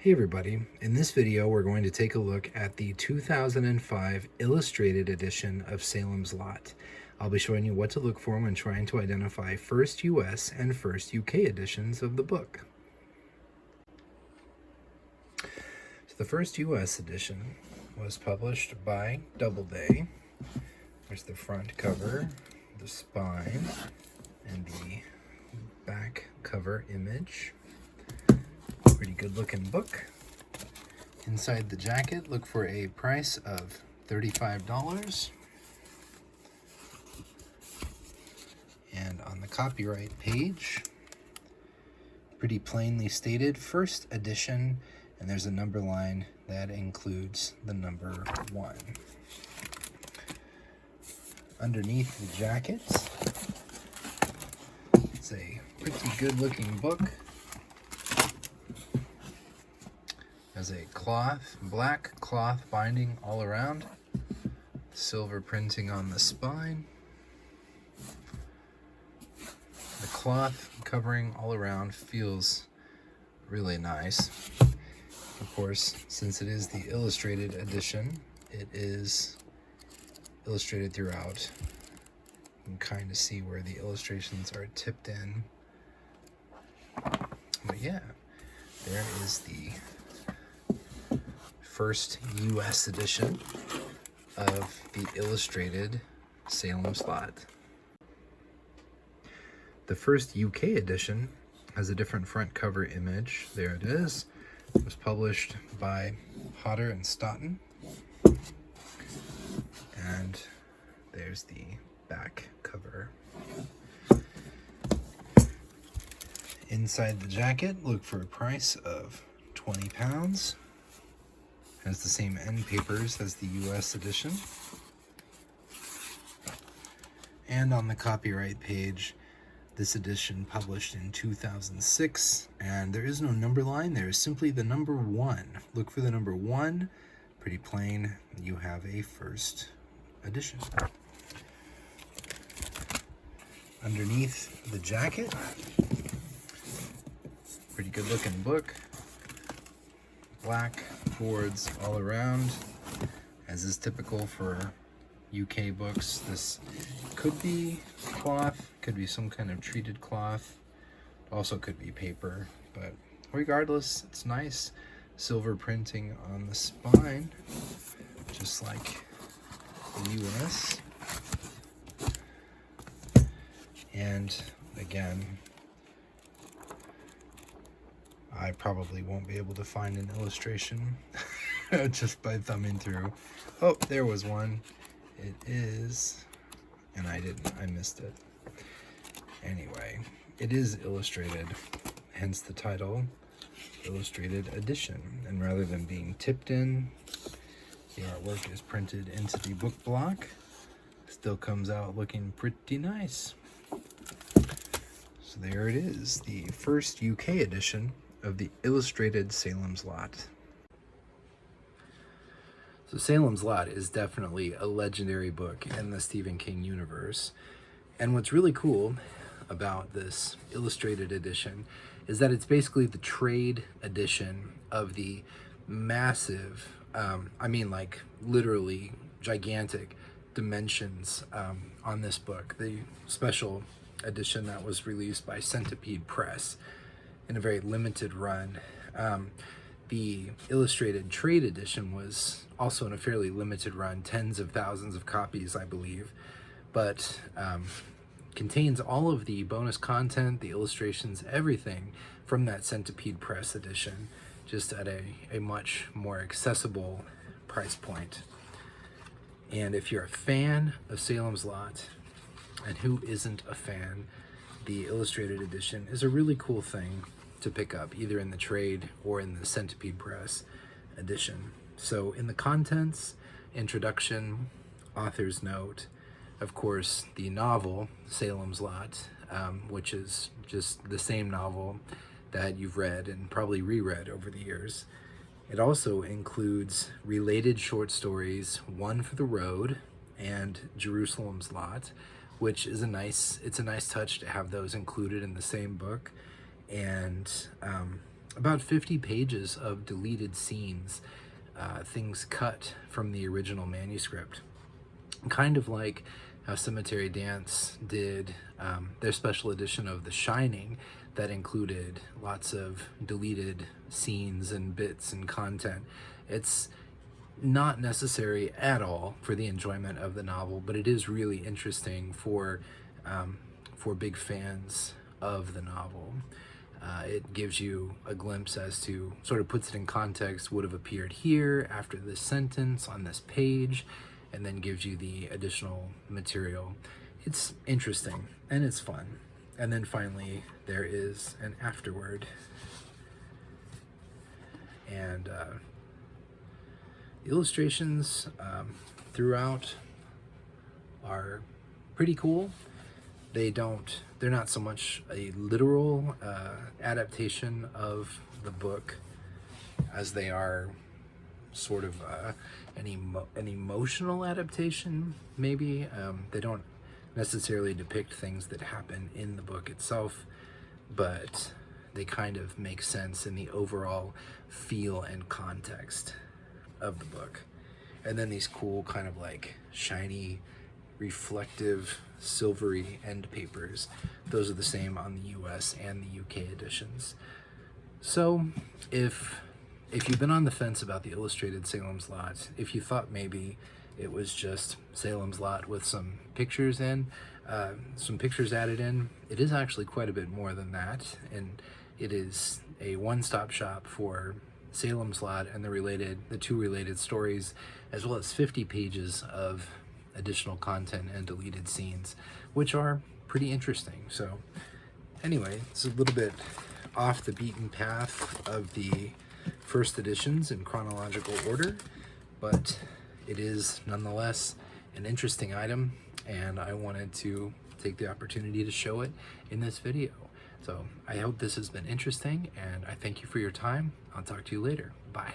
Hey everybody, in this video we're going to take a look at the 2005 illustrated edition of Salem's Lot. I'll be showing you what to look for when trying to identify first US and first UK editions of the book. So the first US edition was published by Doubleday. There's the front cover, the spine, and the back cover image. Pretty good looking book. Inside the jacket, look for a price of $35. And on the copyright page, pretty plainly stated, first edition, and there's a number line that includes the number 1. Underneath the jacket, it's a pretty good looking book. Has a black cloth binding all around, silver printing on the spine, the cloth covering all around feels really nice. Of course, since it is the illustrated edition, it is illustrated throughout. You can kind of see where the illustrations are tipped in. But yeah, there is the first US edition of the illustrated Salem's Lot. The first UK edition has a different front cover image. There it is. It was published by Hodder and Stoughton. And there's the back cover. Inside the jacket, look for a price of £20. Has the same end papers as the US edition. And on the copyright page, this edition published in 2006, and there is no number line, there is simply the number 1. Look for the number 1, pretty plain, you have a first edition. Underneath the jacket, pretty good looking book. Black boards all around, as is typical for UK books. This could be cloth, could be some kind of treated cloth, also could be paper, but regardless, it's nice. Silver printing on the spine, just like the US. And again, I probably won't be able to find an illustration just by thumbing through. Oh, there was one. It is, and I missed it. Anyway, it is illustrated, hence the title, Illustrated Edition. And rather than being tipped in, the artwork is printed into the book block. Still comes out looking pretty nice. So there it is, the first UK edition of the illustrated Salem's Lot. So Salem's Lot is definitely a legendary book in the Stephen King universe. And what's really cool about this illustrated edition is that it's basically the trade edition of the massive, like literally gigantic dimensions on this book. The special edition that was released by Centipede Press in a very limited run. The illustrated trade edition was also in a fairly limited run, tens of thousands of copies, I believe, but contains all of the bonus content, the illustrations, everything from that Centipede Press edition, just at a much more accessible price point. And if you're a fan of Salem's Lot, and who isn't a fan, the illustrated edition is a really cool thing to pick up, either in the trade or in the Centipede Press edition. So in the contents, introduction, author's note, of course, the novel, Salem's Lot, which is just the same novel that you've read and probably reread over the years. It also includes related short stories, One for the Road and Jerusalem's Lot, which is a nice touch to have those included in the same book. And about 50 pages of deleted scenes, things cut from the original manuscript. Kind of like how Cemetery Dance did their special edition of The Shining that included lots of deleted scenes and bits and content. It's not necessary at all for the enjoyment of the novel, but it is really interesting for big fans of the novel. It gives you a glimpse as to, sort of puts it in context, would have appeared here after this sentence on this page, and then gives you the additional material. It's interesting and it's fun. And then finally there is an afterword, and the illustrations throughout are pretty cool. They're not so much a literal adaptation of the book as they are sort of an emotional adaptation, maybe. They don't necessarily depict things that happen in the book itself, but they kind of make sense in the overall feel and context of the book. And then these cool kind of like shiny, reflective, silvery end papers. Those are the same on the US and the UK editions. So if you've been on the fence about the illustrated Salem's Lot, if you thought maybe it was just Salem's Lot with some pictures added in, it is actually quite a bit more than that, and it is a one-stop shop for Salem's Lot and the two related stories, as well as 50 pages of additional content and deleted scenes, which are pretty interesting. So anyway, it's a little bit off the beaten path of the first editions in chronological order, but it is nonetheless an interesting item, and I wanted to take the opportunity to show it in this video. So I hope this has been interesting, and I thank you for your time. I'll talk to you later. Bye.